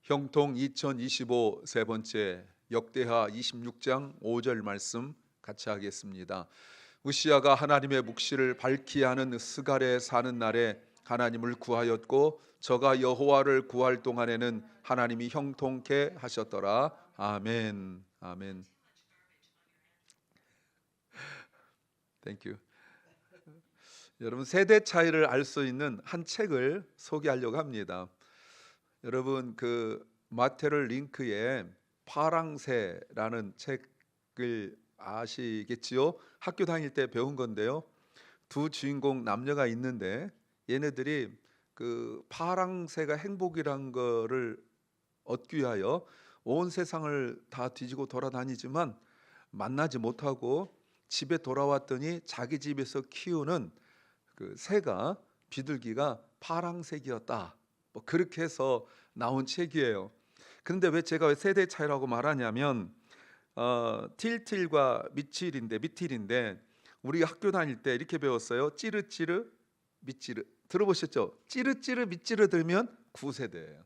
형통 2025 세 번째 역대하 26장 5절 말씀 같이 하겠습니다. 우시야가 하나님의 묵시를 밝히 하는 스갈에 사는 날에 하나님을 구하였고 저가 여호와를 구할 동안에는 하나님이 형통케 하셨더라. 아멘. 아멘. 땡큐. 여러분, 세대 차이를 알 수 있는 한 책을 소개하려고 합니다. 여러분, 그 마테르 링크의 파랑새라는 책을 아시겠지요? 학교 다닐 때 배운 건데요. 두 주인공 남녀가 있는데 얘네들이 그 파랑새가 행복이란 거를 얻기 위하여 온 세상을 다 뒤지고 돌아다니지만 만나지 못하고 집에 돌아왔더니 자기 집에서 키우는 그 새가, 비둘기가 파랑색이었다. 뭐 그렇게 해서 나온 책이에요. 그런데 왜 제가 왜 세대 차이라고 말하냐면 틸틸과 미틸인데 우리 학교 다닐 때 이렇게 배웠어요. 찌르찌르 미찌르 들어보셨죠? 찌르찌르 미찌르 들으면 9세대예요.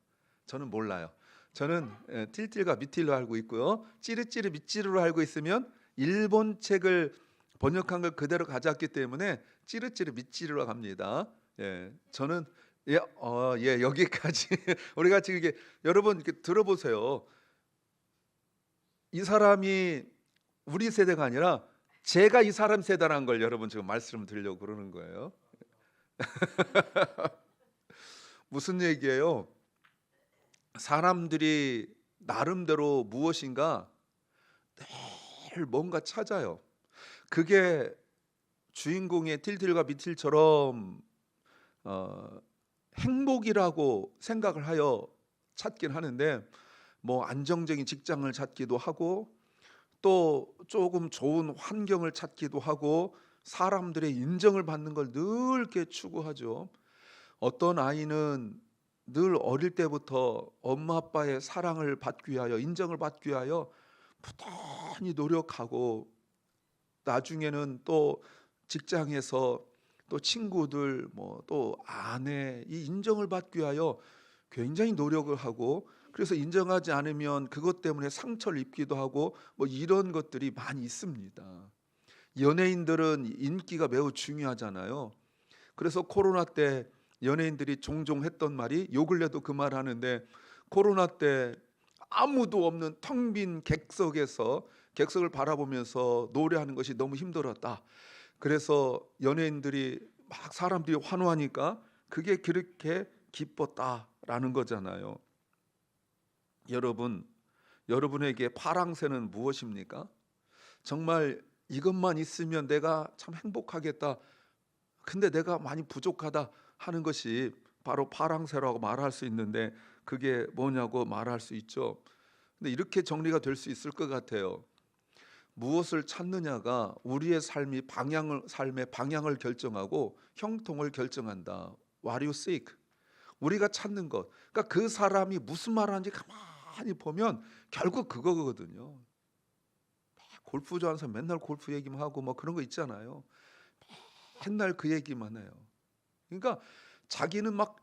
저는 몰라요. 저는 틸틸과 미틸로 알고 있고요. 찌르찌르 미찌르로 알고 있으면 일본 책을 번역한 걸 그대로 가져왔기 때문에 찌르찌르 미찌르로 갑니다. 예, 저는 여기까지 우리가 지금 이게 여러분 이렇게 들어보세요. 이 사람이 우리 세대가 아니라 제가 이 사람 세대라는 걸 여러분 지금 말씀을 드리려고 그러는 거예요. 무슨 얘기예요? 사람들이 나름대로 무엇인가 늘 뭔가 찾아요. 그게 주인공의 틸틸과 미틸처럼 행복이라고 생각을 하여 찾긴 하는데 뭐 안정적인 직장을 찾기도 하고 또 조금 좋은 환경을 찾기도 하고 사람들의 인정을 받는 걸 늘 이렇게 추구하죠. 어떤 아이는 늘 어릴 때부터 엄마 아빠의 사랑을 받기 위하여 인정을 받기 위하여 부단히 노력하고 나중에는 또 직장에서 또 친구들 뭐 또 아내 이 인정을 받기 위하여 굉장히 노력을 하고 그래서 인정하지 않으면 그것 때문에 상처를 입기도 하고 뭐 이런 것들이 많이 있습니다. 연예인들은 인기가 매우 중요하잖아요. 그래서 코로나 때 연예인들이 종종 했던 말이 요 근래도 그 말 하는데 코로나 때 아무도 없는 텅 빈 객석에서 객석을 바라보면서 노래하는 것이 너무 힘들었다. 그래서 연예인들이 막 사람들이 환호하니까 그게 그렇게 기뻤다라는 거잖아요. 여러분, 여러분에게 파랑새는 무엇입니까? 정말 이것만 있으면 내가 참 행복하겠다. 근데 내가 많이 부족하다 하는 것이 바로 파랑새라고 말할 수 있는데 그게 뭐냐고 말할 수 있죠. 근데 이렇게 정리가 될 수 있을 것 같아요. 무엇을 찾느냐가 우리의 삶의 방향을 결정하고 형통을 결정한다. What you seek. 우리가 찾는 것. 그러니까 그 사람이 무슨 말을 하는지 가만히 보면 결국 그거거든요. 골프 좋아하는 사람 맨날 골프 얘기만 하고 뭐 그런 거 있잖아요. 맨날 그 얘기만 해요. 그러니까 자기는 막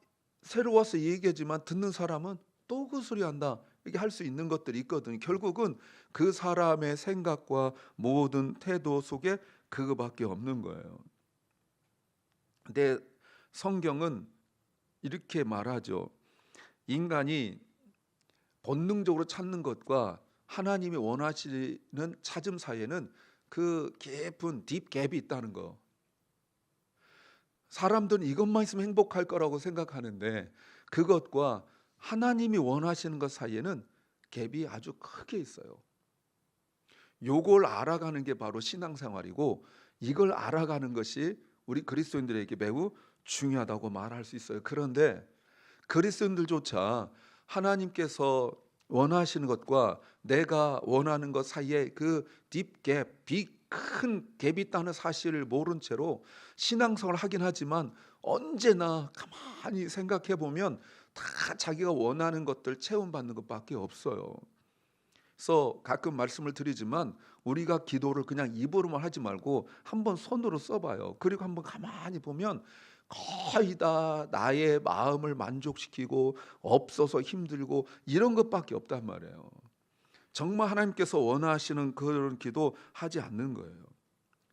새로워서 얘기하지만 듣는 사람은 또 그 소리 한다. 이렇게 할 수 있는 것들이 있거든요. 결국은 그 사람의 생각과 모든 태도 속에 그거밖에 없는 거예요. 근데 성경은 이렇게 말하죠. 인간이 본능적으로 찾는 것과 하나님이 원하시는 찾음 사이에는 그 깊은 딥 갭이 있다는 거. 사람들은 이것만 있으면 행복할 거라고 생각하는데 그것과 하나님이 원하시는 것 사이에는 갭이 아주 크게 있어요. 요걸 알아가는 게 바로 신앙생활이고 이걸 알아가는 것이 우리 그리스도인들에게 매우 중요하다고 말할 수 있어요. 그런데 그리스도인들조차 하나님께서 원하시는 것과 내가 원하는 것 사이에 그 딥갭, 큰 갭이 있다는 사실을 모른 채로 신앙생활을 하긴 하지만 언제나 가만히 생각해 보면 다 자기가 원하는 것들 체험받는 것밖에 없어요. 그래서 가끔 말씀을 드리지만 우리가 기도를 그냥 입으로만 하지 말고 한번 손으로 써봐요. 그리고 한번 가만히 보면 거의 다 나의 마음을 만족시키고 없어서 힘들고 이런 것밖에 없단 말이에요. 정말 하나님께서 원하시는 그런 기도 하지 않는 거예요.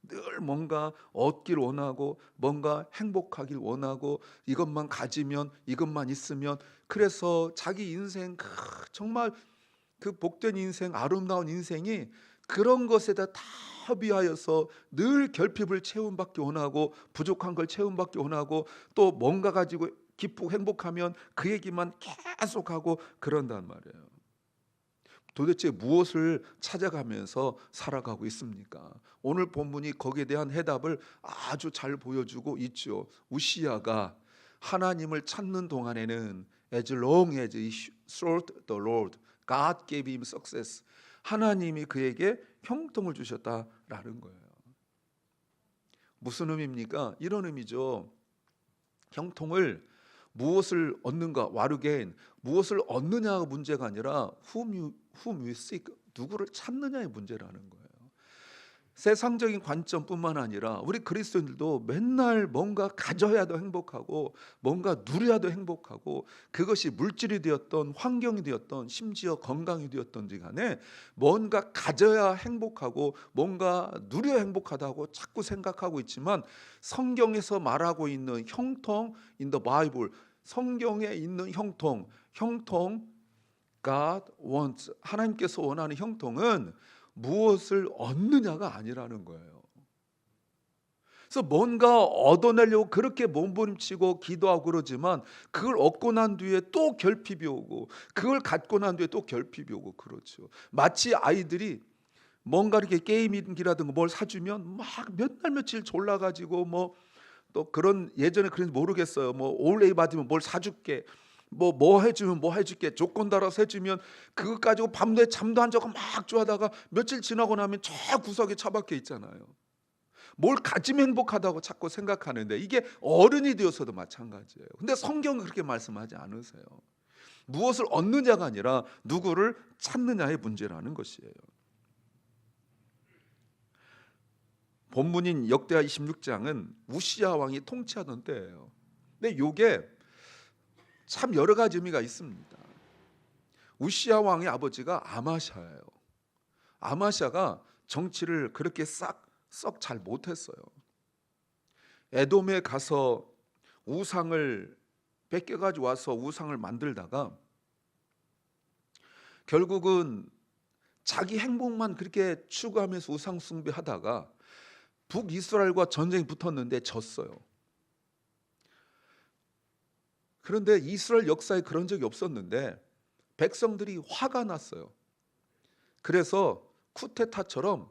늘 뭔가 얻길 원하고 뭔가 행복하길 원하고 이것만 가지면 이것만 있으면, 그래서 자기 인생 정말 그 복된 인생, 아름다운 인생이 그런 것에다 다 허비하여서 늘 결핍을 채움받기 원하고 부족한 걸 채움받기 원하고 또 뭔가 가지고 기쁘고 행복하면 그 얘기만 계속하고 그런단 말이에요. 도대체 무엇을 찾아가면서 살아가고 있습니까? 오늘 본문이 거기에 대한 해답을 아주 잘 보여주고 있죠. 우시야가 하나님을 찾는 동안에는 as long as he sought the Lord, God gave him success. 하나님이 그에게 형통을 주셨다라는 거예요. 무슨 의미입니까? 이런 의미죠. 형통을 무엇을 얻는가, 와르게인, 무엇을 얻느냐가 문제가 아니라 whom you seek, 누구를 찾느냐의 문제라는 거예요. 세상적인 관점뿐만 아니라 우리 그리스도인들도 맨날 뭔가 가져야도 행복하고 뭔가 누려야도 행복하고, 그것이 물질이 되었던 환경이 되었던 심지어 건강이 되었던지 간에 뭔가 가져야 행복하고 뭔가 누려야 행복하다고 자꾸 생각하고 있지만, 성경에서 말하고 있는 형통 in the Bible, 성경에 있는 형통 God wants, 하나님께서 원하는 형통은 무엇을 얻느냐가 아니라는 거예요. 그래서 뭔가 얻어내려고 그렇게 몸부림치고 기도하고 그러지만 그걸 얻고 난 뒤에 또 결핍이 오고 그걸 갖고 난 뒤에 또 결핍이 오고 그렇죠. 마치 아이들이 뭔가 이렇게 게임기라든가 뭘 사주면 막 몇 날 며칠 졸라가지고 뭐 또 그런, 예전에 그런지 모르겠어요. 뭐 올레이 받으면 뭘 사줄게, 뭐 해주면 뭐 해줄게, 조건 달아서 해주면 그것 가지고 밤새 잠도 안 자고 막 좋아하다가 며칠 지나고 나면 저 구석에 처박혀 있잖아요. 뭘 가지면 행복하다고 자꾸 생각하는데 이게 어른이 되어서도 마찬가지예요. 근데 성경은 그렇게 말씀하지 않으세요. 무엇을 얻느냐가 아니라 누구를 찾느냐의 문제라는 것이에요. 본문인 역대하 26장은 우시야 왕이 통치하던 때예요. 근데 이게 참 여러 가지 의미가 있습니다. 우시야 왕의 아버지가 아마샤예요. 아마샤가 정치를 그렇게 썩 잘 못했어요. 에돔에 가서 우상을 뺏겨가지고 와서 우상을 만들다가 결국은 자기 행복만 그렇게 추구하면서 우상 숭배하다가 북이스라엘과 전쟁이 붙었는데 졌어요. 그런데 이스라엘 역사에 그런 적이 없었는데 백성들이 화가 났어요. 그래서 쿠데타처럼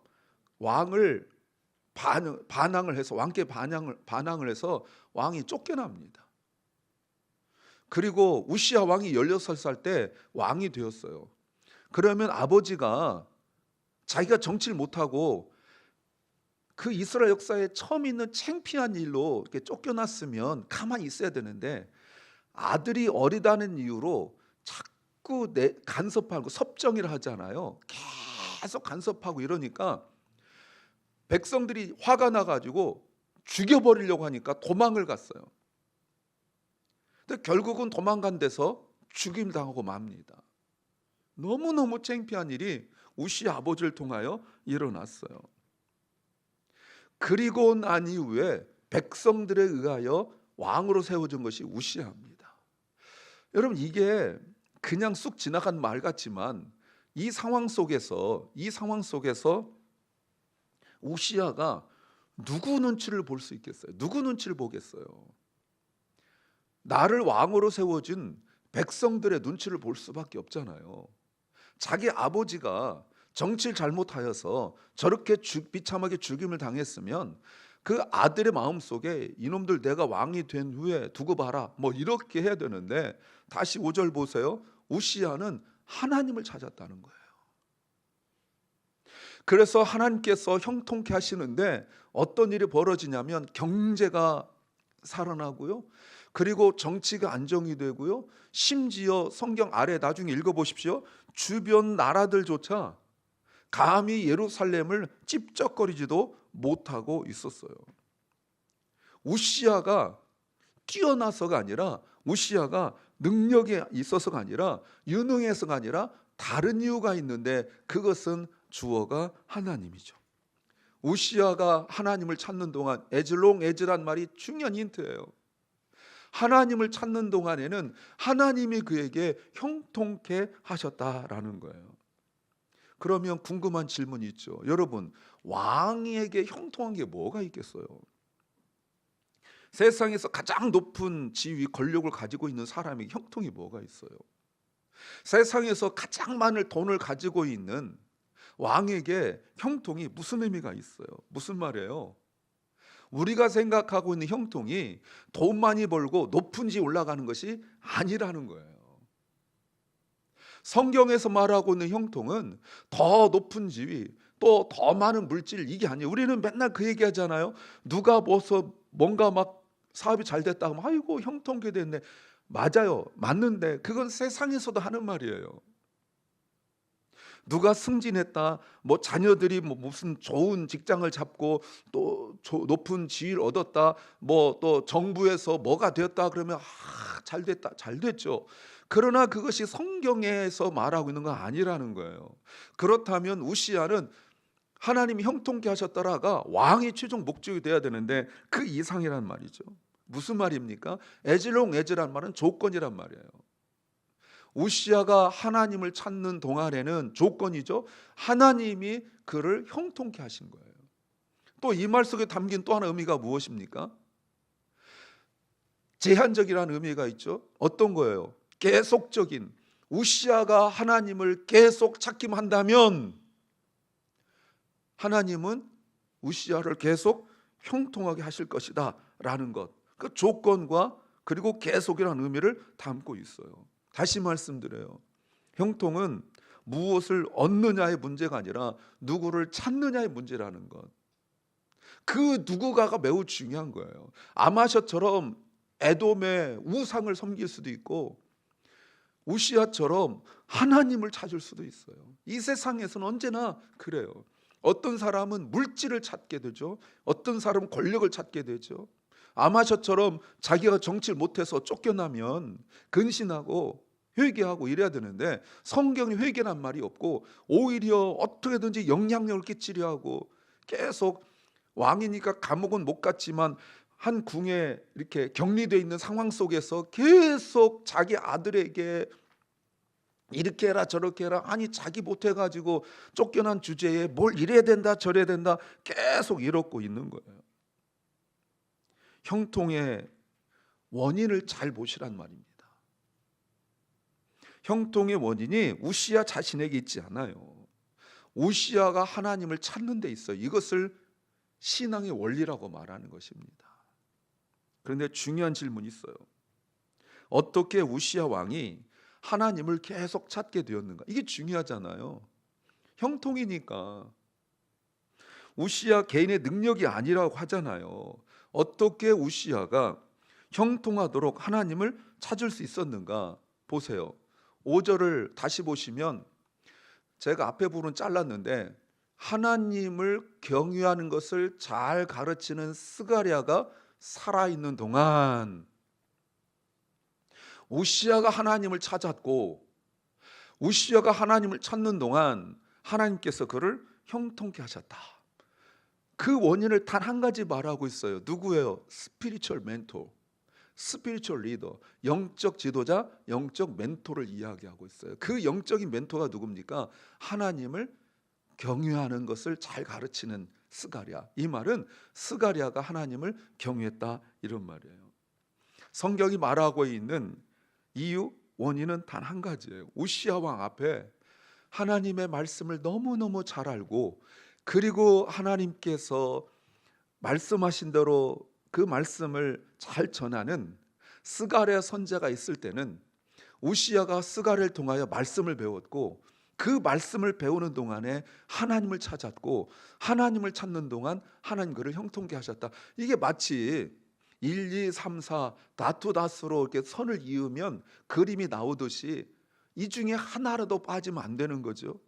왕을 반항을 해서 왕께 반항을 해서 왕이 쫓겨납니다. 그리고 우시야 왕이 16살 때 왕이 되었어요. 그러면 아버지가 자기가 정치를 못하고 그 이스라엘 역사에 처음 있는 창피한 일로 이렇게 쫓겨났으면 가만히 있어야 되는데 아들이 어리다는 이유로 자꾸 간섭하고 섭정이라 하잖아요. 계속 간섭하고 이러니까 백성들이 화가 나가지고 죽여버리려고 하니까 도망을 갔어요. 근데 결국은 도망간 데서 죽임 당하고 맙니다. 너무너무 창피한 일이 우시 아버지를 통하여 일어났어요. 그리고 난 이후에 백성들에 의하여 왕으로 세워진 것이 우시야입니다. 여러분, 이게 그냥 쑥 지나간 말 같지만 이 상황 속에서 우시야가 누구 눈치를 볼 수 있겠어요? 누구 눈치를 보겠어요? 나를 왕으로 세워준 백성들의 눈치를 볼 수밖에 없잖아요. 자기 아버지가 정치를 잘못하여서 저렇게 비참하게 죽임을 당했으면 그 아들의 마음속에 이놈들 내가 왕이 된 후에 두고 봐라 뭐 이렇게 해야 되는데, 다시 5절 보세요. 우시야는 하나님을 찾았다는 거예요. 그래서 하나님께서 형통케 하시는데 어떤 일이 벌어지냐면 경제가 살아나고요, 그리고 정치가 안정이 되고요, 심지어 성경 아래 나중에 읽어보십시오. 주변 나라들조차 감히 예루살렘을 찝쩍거리지도 못하고 있었어요. 우시야가 뛰어나서가 아니라, 우시야가 능력이 있어서가 아니라, 유능해서가 아니라 다른 이유가 있는데, 그것은 주어가 하나님이죠. 우시야가 하나님을 찾는 동안, 에즈롱 에즈란 말이 중요한 힌트예요. 하나님을 찾는 동안에는 하나님이 그에게 형통케 하셨다라는 거예요. 그러면 궁금한 질문이 있죠. 여러분, 왕에게 형통한 게 뭐가 있겠어요? 세상에서 가장 높은 지위, 권력을 가지고 있는 사람에게 형통이 뭐가 있어요? 세상에서 가장 많은 돈을 가지고 있는 왕에게 형통이 무슨 의미가 있어요? 무슨 말이에요? 우리가 생각하고 있는 형통이 돈 많이 벌고 높은 지 올라가는 것이 아니라는 거예요. 성경에서 말하고 있는 형통은 더 높은 지위, 또 더 많은 물질, 이게 아니에요. 우리는 맨날 그 얘기하잖아요. 누가 뭔가 막 사업이 잘 됐다 하면 아이고 형통케 됐네. 맞아요. 맞는데 그건 세상에서도 하는 말이에요. 누가 승진했다, 뭐 자녀들이 무슨 좋은 직장을 잡고 또 높은 지위를 얻었다, 뭐 또 정부에서 뭐가 되었다 그러면 잘 됐다, 잘 됐죠. 그러나 그것이 성경에서 말하고 있는 건 아니라는 거예요. 그렇다면 우시야는 하나님이 형통케 하셨다라가 왕의 최종 목적이 돼야 되는데 그 이상이란 말이죠. 무슨 말입니까? 에즈롱 에즈란 말은 조건이란 말이에요. 우시야가 하나님을 찾는 동안에는 조건이죠. 하나님이 그를 형통케 하신 거예요. 또 이 말 속에 담긴 또 하나 의미가 무엇입니까? 제한적이라는 의미가 있죠. 어떤 거예요? 계속적인. 우시야가 하나님을 계속 찾기만 한다면 하나님은 우시야를 계속 형통하게 하실 것이다 라는 것. 그 조건과 그리고 계속이라는 의미를 담고 있어요. 다시 말씀드려요. 형통은 무엇을 얻느냐의 문제가 아니라 누구를 찾느냐의 문제라는 것. 그 누구가가 매우 중요한 거예요. 아마샤처럼 에돔의 우상을 섬길 수도 있고, 우시야처럼 하나님을 찾을 수도 있어요. 이 세상에서는 언제나 그래요. 어떤 사람은 물질을 찾게 되죠. 어떤 사람은 권력을 찾게 되죠. 아마샤처럼 자기가 정치를 못해서 쫓겨나면 근신하고 회개하고 이래야 되는데, 성경에 회개란 말이 없고 오히려 어떻게든지 영향력을 끼치려 하고, 계속 왕이니까 감옥은 못 갔지만 한 궁에 이렇게 격리되어 있는 상황 속에서 계속 자기 아들에게 이렇게 해라 저렇게 해라, 아니 자기 못해가지고 쫓겨난 주제에 뭘 이래야 된다 저래야 된다 계속 이러고 있는 거예요. 형통의 원인을 잘 보시란 말입니다. 형통의 원인이 우시야 자신에게 있지 않아요. 우시야가 하나님을 찾는 데 있어요. 이것을 신앙의 원리라고 말하는 것입니다. 그런데 중요한 질문이 있어요. 어떻게 우시야 왕이 하나님을 계속 찾게 되었는가? 이게 중요하잖아요. 형통이니까. 우시야 개인의 능력이 아니라고 하잖아요. 어떻게 우시야가 형통하도록 하나님을 찾을 수 있었는가? 보세요. 5절을 다시 보시면, 제가 앞에 부분 잘랐는데 하나님을 경외하는 것을 잘 가르치는 스가랴가 살아있는 동안 우시야가 하나님을 찾았고, 우시야가 하나님을 찾는 동안 하나님께서 그를 형통케 하셨다. 그 원인을 단 한 가지 말하고 있어요. 누구예요? 스피리추얼 멘토, 스피리추얼 리더, 영적 지도자, 영적 멘토를 이야기하고 있어요. 그 영적인 멘토가 누굽니까? 하나님을 경외하는 것을 잘 가르치는 스가랴. 이 말은 스가랴가 하나님을 경외했다 이런 말이에요. 성경이 말하고 있는 이유, 원인은 단 한 가지예요. 우시야 왕 앞에 하나님의 말씀을 너무너무 잘 알고, 그리고 하나님께서 말씀하신 대로 그 말씀을 잘 전하는 스가랴 선지자가 있을 때는 우시야가 스가랴를 통하여 말씀을 배웠고, 그 말씀을 배우는 동안에 하나님을 찾았고, 하나님을 찾는 동안 하나님 그를 형통케 하셨다. 이게 마치 1, 2, 3, 4 다투다스로 이렇게 선을 이으면 그림이 나오듯이 이 중에 하나라도 빠지면 안 되는 거죠.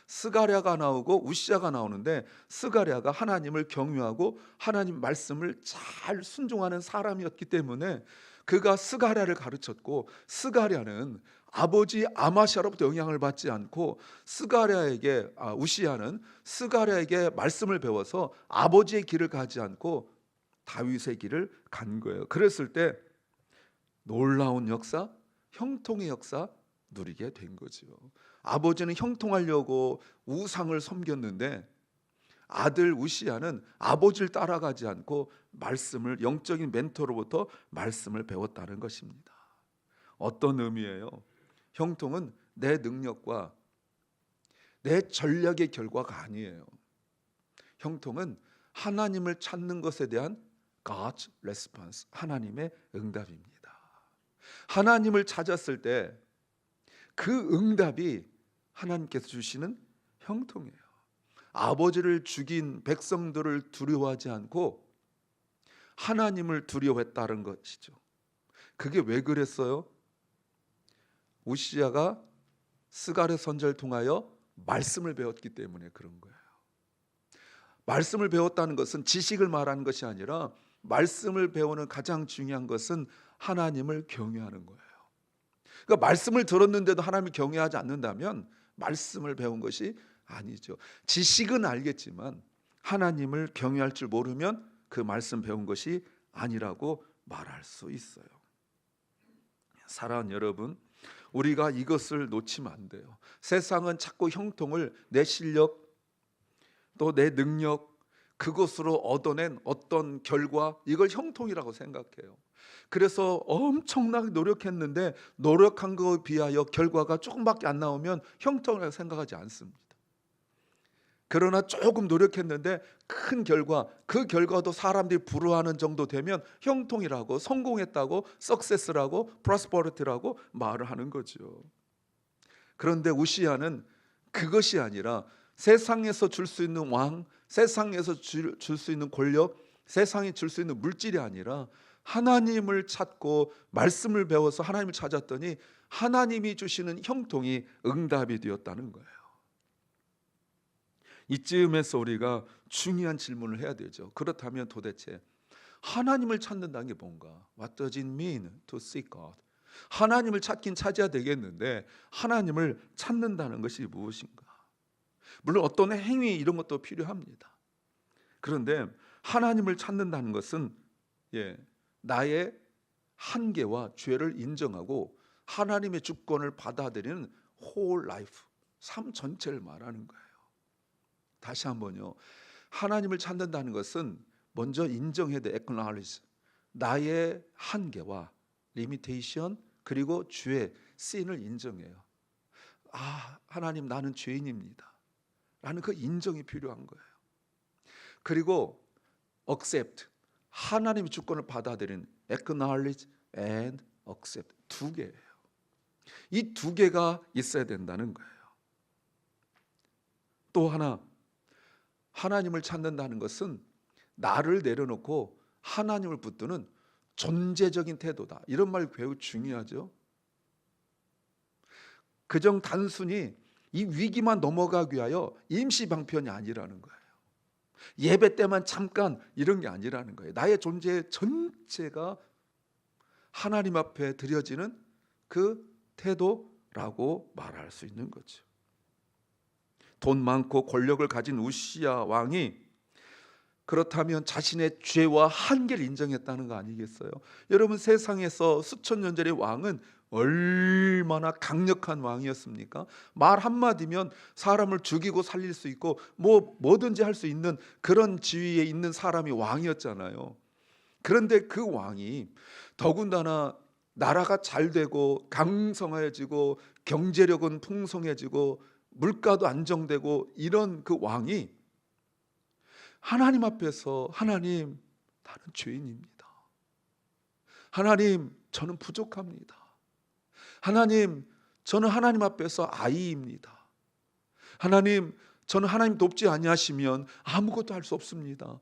스가랴가 나오고 우시야가 나오는데, 스가랴가 하나님을 경유하고 하나님 말씀을 잘 순종하는 사람이었기 때문에 그가 스가랴를 가르쳤고, 스가랴는 아버지 아마시아로부터 영향을 받지 않고 우시야는 스가랴에게 말씀을 배워서 아버지의 길을 가지 않고 다윗의 길을 간 거예요. 그랬을 때 놀라운 역사, 형통의 역사 누리게 된 거죠. 아버지는 형통하려고 우상을 섬겼는데 아들 우시야는 아버지를 따라가지 않고 말씀을, 영적인 멘토로부터 말씀을 배웠다는 것입니다. 어떤 의미예요? 형통은 내 능력과 내 전략의 결과가 아니에요. 형통은 하나님을 찾는 것에 대한 God's response, 하나님의 응답입니다. 하나님을 찾았을 때 그 응답이 하나님께서 주시는 형통이에요. 아버지를 죽인 백성들을 두려워하지 않고 하나님을 두려워했다는 것이죠. 그게 왜 그랬어요? 우시야가 스가랴 선지자를 통하여 말씀을 배웠기 때문에 그런 거예요. 말씀을 배웠다는 것은 지식을 말하는 것이 아니라, 말씀을 배우는 가장 중요한 것은 하나님을 경외하는 거예요. 그러니까 말씀을 들었는데도 하나님을 경외하지 않는다면 말씀을 배운 것이 아니죠. 지식은 알겠지만 하나님을 경외할 줄 모르면 그 말씀 배운 것이 아니라고 말할 수 있어요. 사랑하는 여러분, 우리가 이것을 놓치면 안 돼요. 세상은 자꾸 형통을 내 실력, 또 내 능력, 그것으로 얻어낸 어떤 결과, 이걸 형통이라고 생각해요. 그래서 엄청나게 노력했는데 노력한 것에 비하여 결과가 조금밖에 안 나오면 형통이라고 생각하지 않습니다. 그러나 조금 노력했는데 큰 결과, 그 결과도 사람들이 부러워하는 정도 되면 형통이라고, 성공했다고, 석세스라고, 프로스퍼리티라고 말을 하는 거죠. 그런데 우시야는 그것이 아니라 세상에서 줄 수 있는 왕, 세상에서 줄 수 있는 권력, 세상이 줄 수 있는 물질이 아니라 하나님을 찾고 말씀을 배워서 하나님을 찾았더니 하나님이 주시는 형통이 응답이 되었다는 거예요. 이쯤에서 우리가 중요한 질문을 해야 되죠. 그렇다면 도대체 하나님을 찾는다는 게 뭔가? What does it mean to seek God? 하나님을 찾긴 찾아야 되겠는데 하나님을 찾는다는 것이 무엇인가? 물론 어떤 행위 이런 것도 필요합니다. 그런데 하나님을 찾는다는 것은 나의 한계와 죄를 인정하고 하나님의 주권을 받아들이는 whole life, 삶 전체를 말하는 거예요. 다시 한번요. 하나님을 찾는다는 것은 먼저 인정해야 돼. acknowledge. 나의 한계와 limitation, 그리고 죄, sin을 인정해요. 하나님, 나는 죄인입니다 라는 그 인정이 필요한 거예요. 그리고 accept, 하나님의 주권을 받아들이는 acknowledge and accept, 두 개예요. 이 두 개가 있어야 된다는 거예요. 또 하나, 하나님을 찾는다는 것은 나를 내려놓고 하나님을 붙드는 존재적인 태도다. 이런 말 매우 중요하죠. 그저 단순히 이 위기만 넘어가기 위하여 임시 방편이 아니라는 거예요. 예배 때만 잠깐 이런 게 아니라는 거예요. 나의 존재 전체가 하나님 앞에 드려지는 그 태도라고 말할 수 있는 거죠. 돈 많고 권력을 가진 우시야 왕이 그렇다면 자신의 죄와 한계를 인정했다는 거 아니겠어요? 여러분, 세상에서 수천 년 전의 왕은 얼마나 강력한 왕이었습니까? 말 한마디면 사람을 죽이고 살릴 수 있고 뭐든지 할 수 있는 그런 지위에 있는 사람이 왕이었잖아요. 그런데 그 왕이 더군다나 나라가 잘 되고 강성해지고 경제력은 풍성해지고 물가도 안정되고 이런 그 왕이 하나님 앞에서, 하나님, 나는 죄인입니다. 하나님, 저는 부족합니다. 하나님, 저는 하나님 앞에서 아이입니다. 하나님, 저는 하나님 돕지 아니하시면 아무것도 할 수 없습니다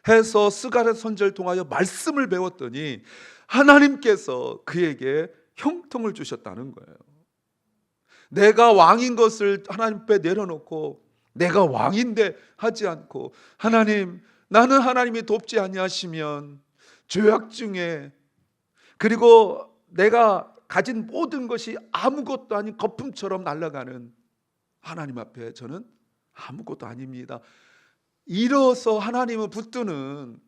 해서 스가랴 선지자를 통하여 말씀을 배웠더니 하나님께서 그에게 형통을 주셨다는 거예요. 내가 왕인 것을 하나님 앞에 내려놓고 내가 왕인데 하지 않고, 하나님, 나는 하나님이 돕지 아니하시면 죄악 중에, 그리고 내가 가진 모든 것이 아무것도 아닌 거품처럼 날아가는 하나님 앞에 저는 아무것도 아닙니다. 이로써 하나님을 붙드는,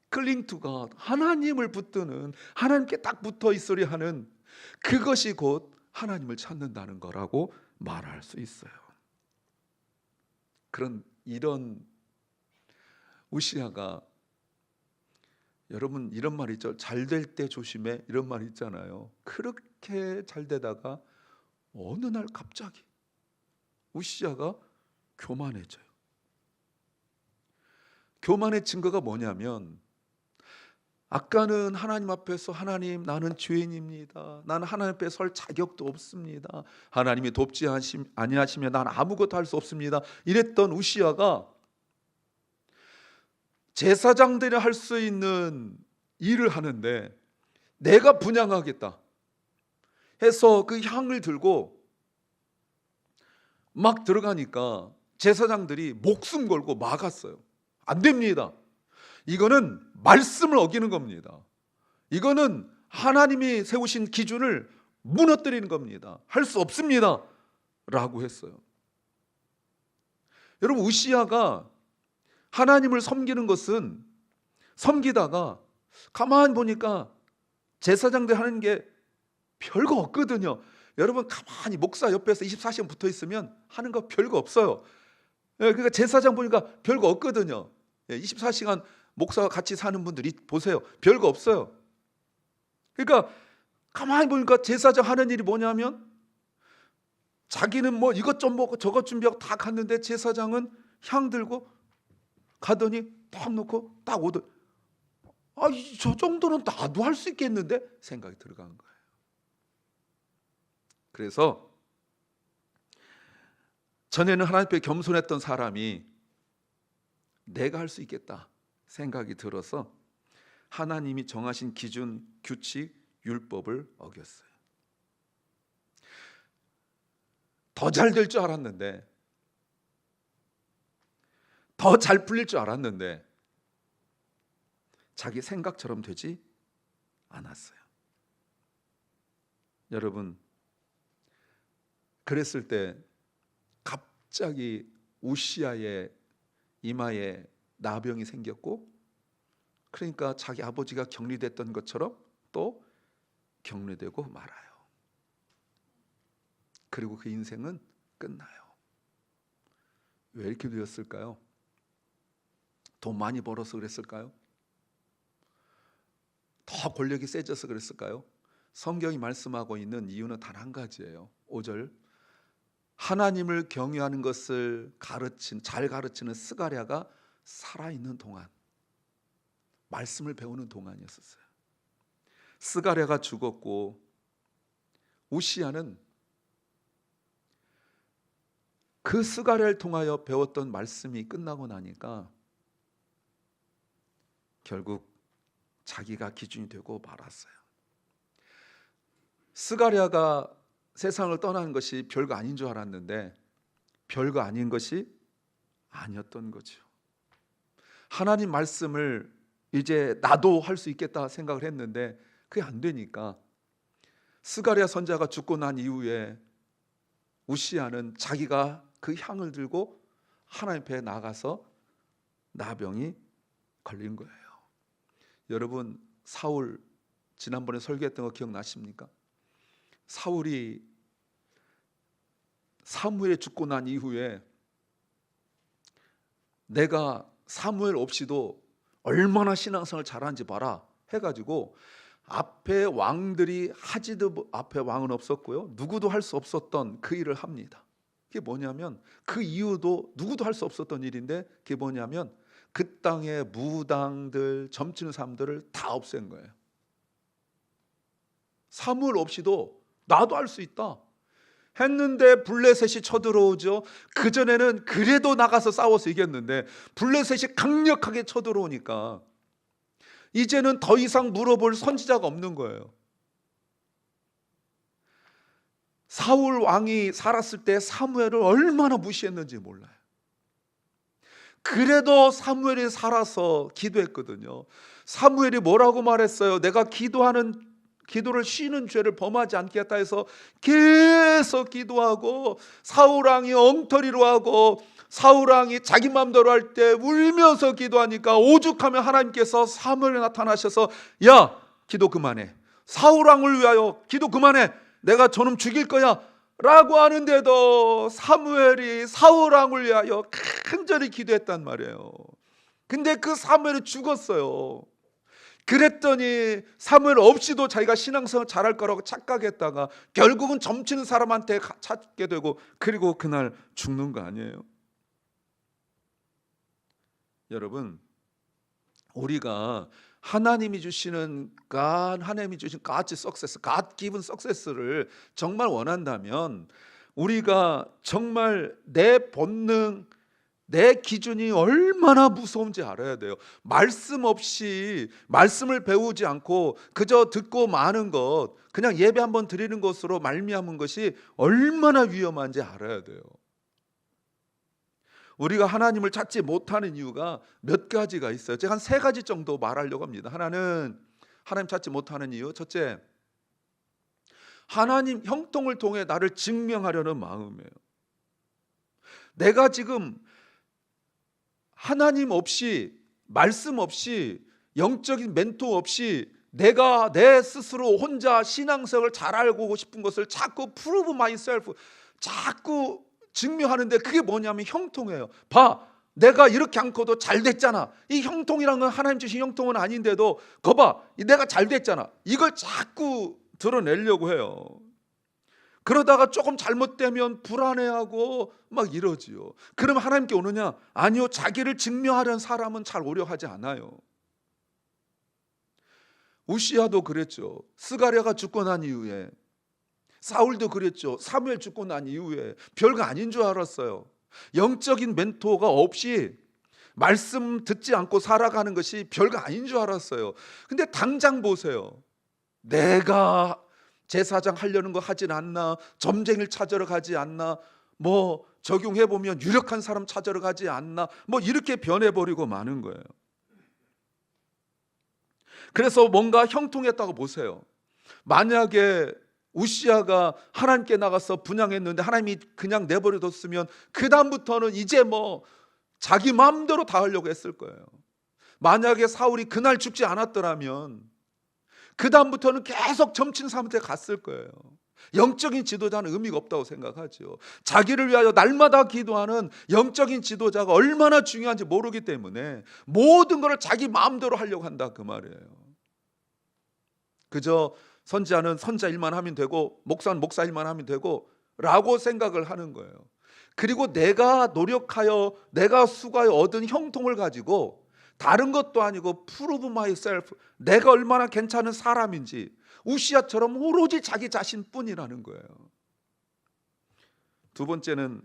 클링 투 갓, 하나님을 붙드는, 하나님께 딱 붙어 있으려 하는 그것이 곧 하나님을 찾는다는 거라고 말할 수 있어요. 이런 우시아가, 여러분 이런 말 있죠. 잘 될 때 조심해, 이런 말 있잖아요. 그렇게 잘 되다가 어느 날 갑자기 우시아가 교만해져요. 교만의 증거가 뭐냐면, 아까는 하나님 앞에서 하나님, 나는 죄인입니다, 나는 하나님 앞에 설 자격도 없습니다, 하나님이 돕지 아니하시면 나는 아무것도 할 수 없습니다, 이랬던 우시아가 제사장들이 할 수 있는 일을 하는데 내가 분향하겠다 해서 그 향을 들고 막 들어가니까 제사장들이 목숨 걸고 막았어요. 안 됩니다. 이거는 말씀을 어기는 겁니다. 이거는 하나님이 세우신 기준을 무너뜨리는 겁니다. 할 수 없습니다 라고 했어요. 여러분, 우시아가 하나님을 섬기는 것은, 섬기다가 가만히 보니까 제사장들 하는 게 별거 없거든요. 여러분, 가만히 목사 옆에서 24시간 붙어 있으면 하는 거 별거 없어요. 그러니까 제사장 보니까 별거 없거든요. 24시간 목사와 같이 사는 분들이 보세요. 별거 없어요. 그러니까 가만히 보니까 제사장 하는 일이 뭐냐면, 자기는 뭐 이것 좀 먹고 저것 준비하고 다 갔는데 제사장은 향 들고 가더니 딱 놓고 딱 오더, 저 정도는 나도 할 수 있겠는데 생각이 들어간 거예요. 그래서 전에는 하나님 앞에 겸손했던 사람이 내가 할 수 있겠다 생각이 들어서 하나님이 정하신 기준, 규칙, 율법을 어겼어요. 더 잘 될 줄 알았는데, 더 잘 풀릴 줄 알았는데 자기 생각처럼 되지 않았어요. 여러분, 그랬을 때 갑자기 우시아의 이마에 나병이 생겼고, 그러니까 자기 아버지가 격리됐던 것처럼 또 격리되고 말아요. 그리고 그 인생은 끝나요. 왜 이렇게 되었을까요? 돈 많이 벌어서 그랬을까요? 더 권력이 세져서 그랬을까요? 성경이 말씀하고 있는 이유는 단 한 가지예요. 5절, 하나님을 경외하는 것을 잘 가르치는 스가랴가 살아있는 동안, 말씀을 배우는 동안이었어요. 스가랴가 죽었고 우시아는 그 스가랴를 통하여 배웠던 말씀이 끝나고 나니까 결국 자기가 기준이 되고 말았어요. 스가랴가 세상을 떠나는 것이 별거 아닌 줄 알았는데 별거 아닌 것이 아니었던 거죠. 하나님 말씀을 이제 나도 할 수 있겠다 생각을 했는데 그게 안 되니까 스가랴 선지자가 죽고 난 이후에 우시아는 자기가 그 향을 들고 하나님 앞에 나가서 나병이 걸린 거예요. 여러분, 사울 지난번에 설교했던 거 기억나십니까? 사울이 사무엘이 죽고 난 이후에 내가 사무엘 없이도 얼마나 신앙생활 잘하는지 봐라 해가지고 앞에 왕들이 하지도, 앞에 왕은 없었고요, 누구도 할 수 없었던 그 일을 합니다. 그게 뭐냐면, 그 이유도 누구도 할 수 없었던 일인데 그게 뭐냐면 그 땅의 무당들, 점치는 사람들을 다 없앤 거예요. 사무엘 없이도 나도 할 수 있다 했는데 블레셋이 쳐들어오죠. 그전에는 그래도 나가서 싸워서 이겼는데 블레셋이 강력하게 쳐들어오니까 이제는 더 이상 물어볼 선지자가 없는 거예요. 사울 왕이 살았을 때 사무엘을 얼마나 무시했는지 몰라요. 그래도 사무엘이 살아서 기도했거든요. 사무엘이 뭐라고 말했어요? 내가 기도를 쉬는 죄를 범하지 않겠다 해서 계속 기도하고, 사울 왕이 엉터리로 하고 사울 왕이 자기 마음대로 할 때 울면서 기도하니까 오죽하면 하나님께서 사무엘에 나타나셔서 야, 기도 그만해. 사울 왕을 위하여 기도 그만해. 내가 저놈 죽일 거야 라고 하는데도 사무엘이 사울 왕을 위하여 간절히 기도했단 말이에요. 근데 그 사무엘이 죽었어요. 그랬더니 사무엘 없이도 자기가 신앙생활 잘할 거라고 착각했다가 결국은 점치는 사람한테 찾게 되고, 그리고 그날 죽는 거 아니에요? 여러분, 우리가 하나님이 주시는 God success, God given success를 정말 원한다면 우리가 정말 내 본능, 내 기준이 얼마나 무서운지 알아야 돼요. 말씀 없이, 말씀을 배우지 않고 그저 듣고 마는 것, 그냥 예배 한번 드리는 것으로 말미암은 것이 얼마나 위험한지 알아야 돼요. 우리가 하나님을 찾지 못하는 이유가 몇 가지가 있어요. 제가 한 3가지 정도 말하려고 합니다. 하나는 하나님 찾지 못하는 이유. 첫째, 하나님 형통을 통해 나를 증명하려는 마음이에요. 내가 지금 하나님 없이, 말씀 없이, 영적인 멘토 없이 내가 내 스스로 혼자 신앙생활을 잘 알고 싶은 것을 자꾸 prove myself, 자꾸 증명하는데 그게 뭐냐면 형통이에요. 봐, 내가 이렇게 않고도 잘 됐잖아. 이 형통이란 건 하나님 주신 형통은 아닌데도 거봐, 내가 잘 됐잖아. 이걸 자꾸 드러내려고 해요. 그러다가 조금 잘못되면 불안해하고 막 이러지요. 그럼 하나님께 오느냐? 아니요. 자기를 증명하려는 사람은 잘 오려 하지 않아요. 우시야도 그랬죠. 스가랴가 죽고 난 이후에, 사울도 그랬죠. 사무엘 죽고 난 이후에 별거 아닌 줄 알았어요. 영적인 멘토가 없이 말씀 듣지 않고 살아가는 것이 별거 아닌 줄 알았어요. 근데 당장 보세요. 내가 제사장 하려는 거 하진 않나, 점쟁이를 찾으러 가지 않나, 뭐 적용해보면 유력한 사람 찾으러 가지 않나, 뭐 이렇게 변해버리고 마는 거예요. 그래서 뭔가 형통했다고 보세요. 만약에 우시야가 하나님께 나가서 분향했는데 하나님이 그냥 내버려뒀으면 그 다음부터는 이제 뭐 자기 마음대로 다 하려고 했을 거예요. 만약에 사울이 그날 죽지 않았더라면 그 다음부터는 계속 점치는 사람한테 갔을 거예요. 영적인 지도자는 의미가 없다고 생각하죠. 자기를 위하여 날마다 기도하는 영적인 지도자가 얼마나 중요한지 모르기 때문에 모든 것을 자기 마음대로 하려고 한다, 그 말이에요. 그저 선지자는 선지자 일만 하면 되고 목사는 목사 일만 하면 되고 라고 생각을 하는 거예요. 그리고 내가 노력하여 내가 수고하여 얻은 형통을 가지고 다른 것도 아니고 prove myself, 내가 얼마나 괜찮은 사람인지, 우시야처럼 오로지 자기 자신뿐이라는 거예요. 두 번째는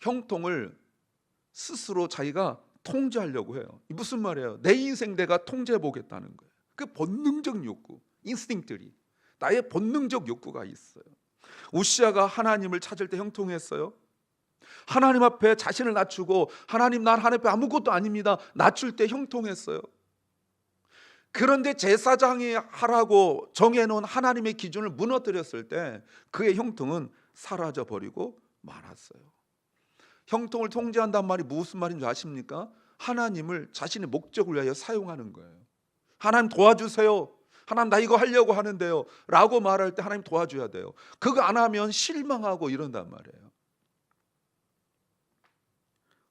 형통을 스스로 자기가 통제하려고 해요. 무슨 말이에요? 내 인생 내가 통제해 보겠다는 거예요. 그 본능적 욕구, 인스팅들이, 나의 본능적 욕구가 있어요. 우시야가 하나님을 찾을 때 형통했어요. 하나님 앞에 자신을 낮추고 하나님, 난 하나님 앞에 아무것도 아닙니다, 낮출 때 형통했어요. 그런데 제사장이 하라고 정해놓은 하나님의 기준을 무너뜨렸을 때 그의 형통은 사라져버리고 말았어요. 형통을 통제한다는 말이 무슨 말인지 아십니까? 하나님을 자신의 목적을 위하여 사용하는 거예요. 하나님 도와주세요, 하나님 나 이거 하려고 하는데요 라고 말할 때 하나님 도와줘야 돼요. 그거 안 하면 실망하고 이런단 말이에요.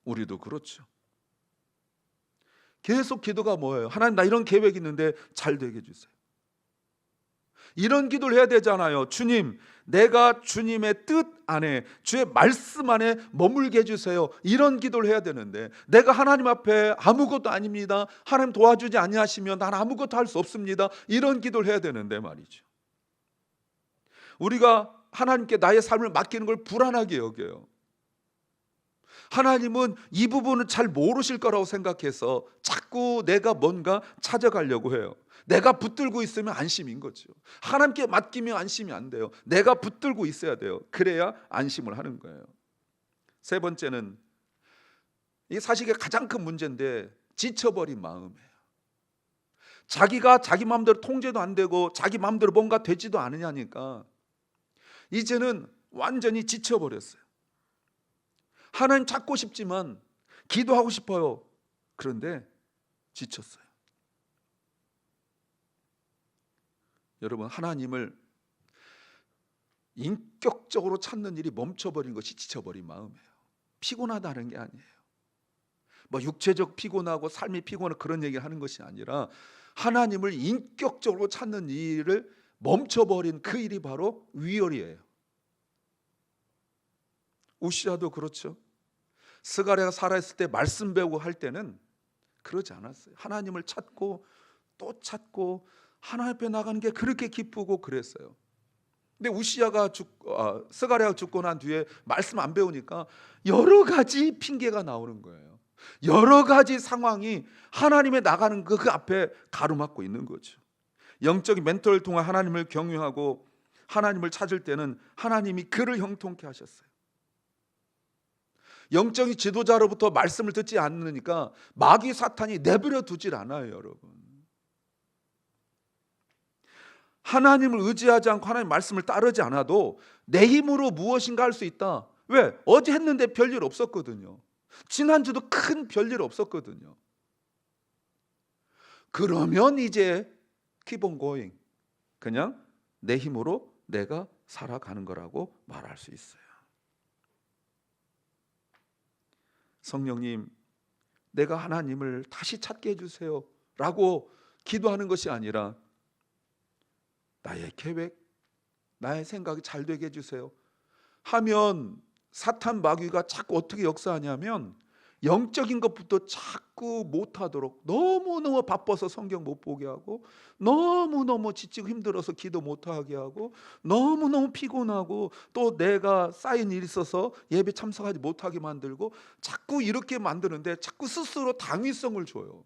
우리도 그렇죠. 계속 기도가 뭐예요? 하나님 나 이런 계획이 있는데 잘 되게 해주세요. 이런 기도를 해야 되잖아요. 주님, 내가 주님의 뜻 안에, 주의 말씀 안에 머물게 해주세요. 이런 기도를 해야 되는데 내가 하나님 앞에 아무것도 아닙니다, 하나님 도와주지 아니하시면 난 아무것도 할 수 없습니다, 이런 기도를 해야 되는데 말이죠. 우리가 하나님께 나의 삶을 맡기는 걸 불안하게 여겨요. 하나님은 이 부분을 잘 모르실 거라고 생각해서 자꾸 내가 뭔가 찾아가려고 해요. 내가 붙들고 있으면 안심인 거죠. 하나님께 맡기면 안심이 안 돼요. 내가 붙들고 있어야 돼요. 그래야 안심을 하는 거예요. 세 번째는, 이게 사실 가장 큰 문제인데, 지쳐버린 마음이에요. 자기가 자기 마음대로 통제도 안 되고 자기 마음대로 뭔가 되지도 않으냐니까 이제는 완전히 지쳐버렸어요. 하나님 찾고 싶지만, 기도하고 싶어요. 그런데 지쳤어요. 여러분, 하나님을 인격적으로 찾는 일이 멈춰버린 것이 지쳐버린 마음이에요. 피곤하다는 게 아니에요. 뭐 육체적 피곤하고 삶이 피곤하고 그런 얘기를 하는 것이 아니라, 하나님을 인격적으로 찾는 일을 멈춰버린 그 일이 바로 위혈이에요. 우시아도 그렇죠. 스가랴가 살아있을 때 말씀 배우고 할 때는 그러지 않았어요. 하나님을 찾고 또 찾고 하나님 앞에 나가는 게 그렇게 기쁘고 그랬어요. 근데 스가랴가 죽고 난 뒤에 말씀 안 배우니까 여러 가지 핑계가 나오는 거예요. 여러 가지 상황이 하나님에 나가는 그 앞에 가로막고 있는 거죠. 영적인 멘토를 통해 하나님을 경외하고 하나님을 찾을 때는 하나님이 그를 형통케 하셨어요. 영적인 지도자로부터 말씀을 듣지 않으니까 마귀 사탄이 내버려 두질 않아요, 여러분. 하나님을 의지하지 않고 하나님 말씀을 따르지 않아도 내 힘으로 무엇인가 할 수 있다. 왜? 어제 했는데 별일 없었거든요. 지난주도 큰 별일 없었거든요. 그러면 이제 keep on going, 그냥 내 힘으로 내가 살아가는 거라고 말할 수 있어요. 성령님, 내가 하나님을 다시 찾게 해주세요 라고 기도하는 것이 아니라, 나의 계획, 나의 생각이 잘 되게 해주세요 하면 사탄 마귀가 자꾸 어떻게 역사하냐면, 영적인 것부터 자꾸 못하도록, 너무너무 바빠서 성경 못 보게 하고, 너무너무 지치고 힘들어서 기도 못하게 하고, 너무너무 피곤하고 또 내가 쌓인 일이 있어서 예배 참석하지 못하게 만들고, 자꾸 이렇게 만드는데 자꾸 스스로 당위성을 줘요.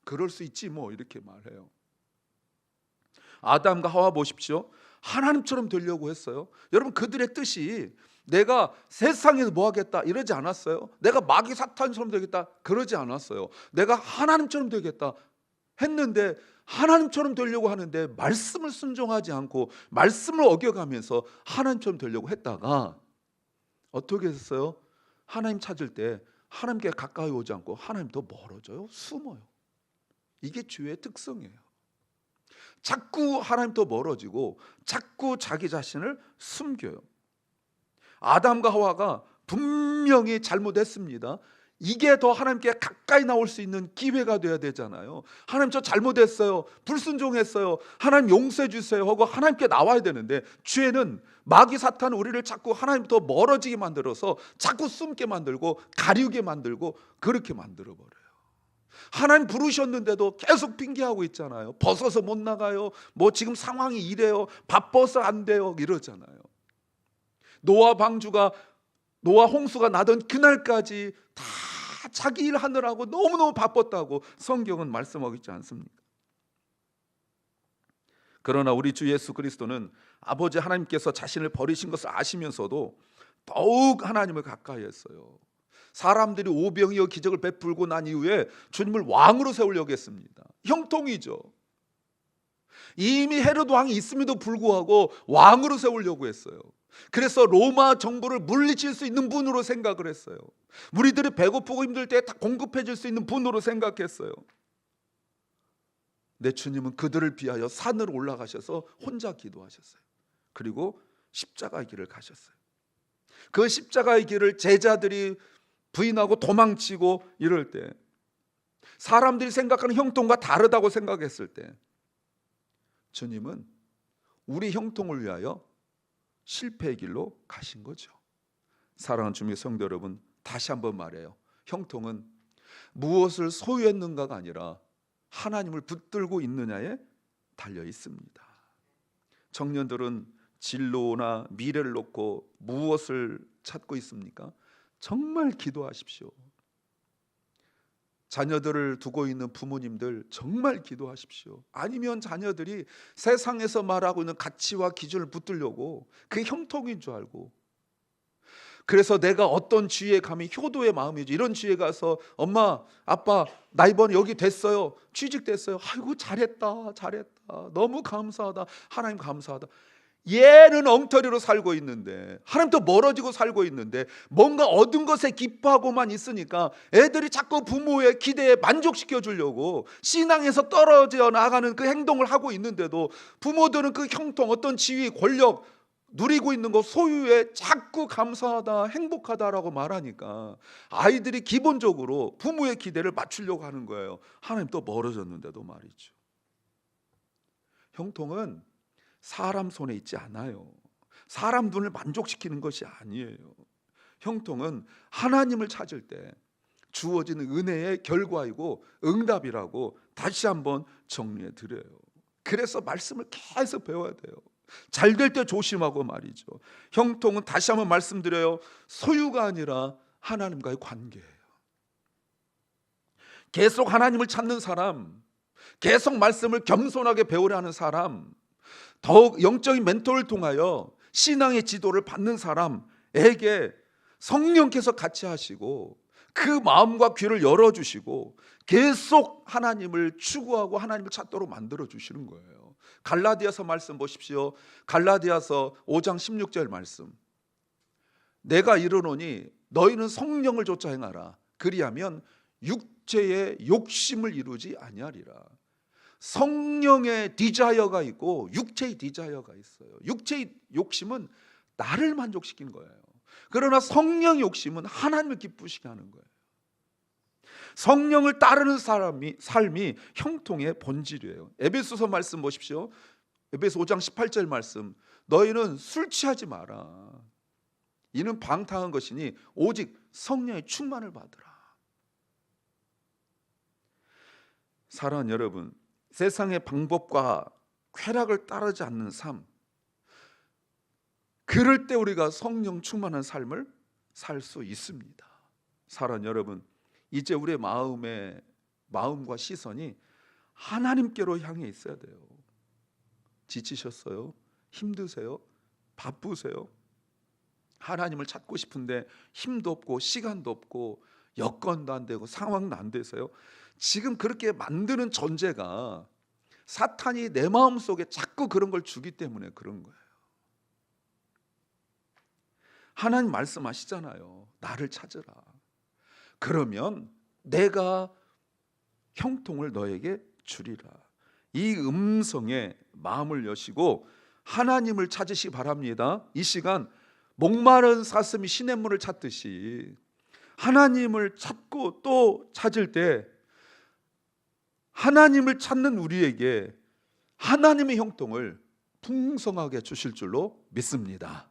그럴 수 있지 뭐, 이렇게 말해요. 아담과 하와 보십시오. 하나님처럼 되려고 했어요. 여러분, 그들의 뜻이 내가 세상에서 뭐 하겠다 이러지 않았어요. 내가 마귀 사탄처럼 되겠다 그러지 않았어요. 내가 하나님처럼 되겠다 했는데, 하나님처럼 되려고 하는데 말씀을 순종하지 않고 말씀을 어겨가면서 하나님처럼 되려고 했다가 어떻게 했어요? 하나님 찾을 때 하나님께 가까이 오지 않고 하나님 더 멀어져요. 숨어요. 이게 죄의 특성이에요. 자꾸 하나님తో 멀어지고 자꾸 자기 자신을 숨겨요. 아담과 하와가 분명히 잘못했습니다. 이게 더 하나님께 가까이 나올 수 있는 기회가 돼야 되잖아요. 하나님, 저 잘못했어요, 불순종했어요, 하나님 용서해 주세요 하고 하나님께 나와야 되는데, 죄는, 마귀 사탄은 우리를 자꾸 하나님부터 멀어지게 만들어서 자꾸 숨게 만들고 가리우게 만들고 그렇게 만들어버려요. 하나님 부르셨는데도 계속 핑계하고 있잖아요. 벗어서 못 나가요, 뭐 지금 상황이 이래요, 바빠서 안 돼요 이러잖아요. 노아 홍수가 나던 그날까지 다 자기 일 하느라고 너무너무 바빴다고 성경은 말씀하고 있지 않습니까? 그러나 우리 주 예수 그리스도는 아버지 하나님께서 자신을 버리신 것을 아시면서도 더욱 하나님을 가까이 했어요. 사람들이 오병이어 기적을 베풀고 난 이후에 주님을 왕으로 세우려고 했습니다. 형통이죠. 이미 헤롯 왕이 있음에도 불구하고 왕으로 세우려고 했어요. 그래서 로마 정부를 물리칠 수 있는 분으로 생각을 했어요. 무리들이 배고프고 힘들 때 다 공급해 줄 수 있는 분으로 생각했어요. 내 주님은 그들을 위하여 산으로 올라가셔서 혼자 기도하셨어요. 그리고 십자가의 길을 가셨어요. 그 십자가의 길을 제자들이 부인하고 도망치고 이럴 때, 사람들이 생각하는 형통과 다르다고 생각했을 때, 주님은 우리 형통을 위하여 실패의 길로 가신 거죠. 사랑하는 주님의 성도 여러분, 다시 한번 말해요. 형통은 무엇을 소유했는가가 아니라 하나님을 붙들고 있느냐에 달려 있습니다. 청년들은 진로나 미래를 놓고 무엇을 찾고 있습니까? 정말 기도하십시오. 자녀들을 두고 있는 부모님들 정말 기도하십시오. 아니면 자녀들이 세상에서 말하고 있는 가치와 기준을 붙들려고 그게 형통인 줄 알고, 그래서 내가 어떤 주위에 가면 효도의 마음이죠. 이런 주위에 가서 엄마 아빠 나 이번에 여기 됐어요, 취직됐어요, 아이고 잘했다 잘했다, 너무 감사하다, 하나님 감사하다. 얘는 엉터리로 살고 있는데, 하나님도 멀어지고 살고 있는데, 뭔가 얻은 것에 기뻐하고만 있으니까 애들이 자꾸 부모의 기대에 만족시켜 주려고 신앙에서 떨어져 나가는 그 행동을 하고 있는데도, 부모들은 그 형통, 어떤 지위, 권력 누리고 있는 것, 소유에 자꾸 감사하다 행복하다라고 말하니까 아이들이 기본적으로 부모의 기대를 맞추려고 하는 거예요. 하나님 또 멀어졌는데도 말이죠. 형통은 사람 손에 있지 않아요. 사람 눈을 만족시키는 것이 아니에요. 형통은 하나님을 찾을 때 주어지는 은혜의 결과이고 응답이라고 다시 한번 정리해 드려요. 그래서 말씀을 계속 배워야 돼요. 잘 될 때 조심하고 말이죠. 형통은 다시 한번 말씀드려요, 소유가 아니라 하나님과의 관계예요. 계속 하나님을 찾는 사람, 계속 말씀을 겸손하게 배우려 하는 사람, 더욱 영적인 멘토를 통하여 신앙의 지도를 받는 사람에게 성령께서 같이 하시고 그 마음과 귀를 열어주시고 계속 하나님을 추구하고 하나님을 찾도록 만들어 주시는 거예요. 갈라디아서 말씀 보십시오. 갈라디아서 5장 16절 말씀. 내가 이르노니 너희는 성령을 쫓아 행하라. 그리하면 육체의 욕심을 이루지 아니하리라. 성령의 디자이어가 있고 육체의 디자이어가 있어요. 육체의 욕심은 나를 만족시키는 거예요. 그러나 성령의 욕심은 하나님을 기쁘시게 하는 거예요. 성령을 따르는 삶이 형통의 본질이에요. 에베소서 말씀 보십시오. 에베소 5장 18절 말씀. 너희는 술 취하지 마라. 이는 방탕한 것이니 오직 성령의 충만을 받으라. 사랑하는 여러분, 세상의 방법과 쾌락을 따르지 않는 삶, 그럴 때 우리가 성령 충만한 삶을 살 수 있습니다. 사랑하는 여러분, 이제 우리의 마음과 시선이 하나님께로 향해 있어야 돼요. 지치셨어요? 힘드세요? 바쁘세요? 하나님을 찾고 싶은데 힘도 없고 시간도 없고 여건도 안 되고 상황도 안 되세요? 지금 그렇게 만드는 전제가 사탄이 내 마음속에 자꾸 그런 걸 주기 때문에 그런 거예요. 하나님 말씀하시잖아요. 나를 찾으라. 그러면 내가 형통을 너에게 주리라. 이 음성에 마음을 여시고 하나님을 찾으시기 바랍니다. 이 시간 목마른 사슴이 시냇물을 찾듯이 하나님을 찾고 또 찾을 때 하나님을 찾는 우리에게 하나님의 형통을 풍성하게 주실 줄로 믿습니다.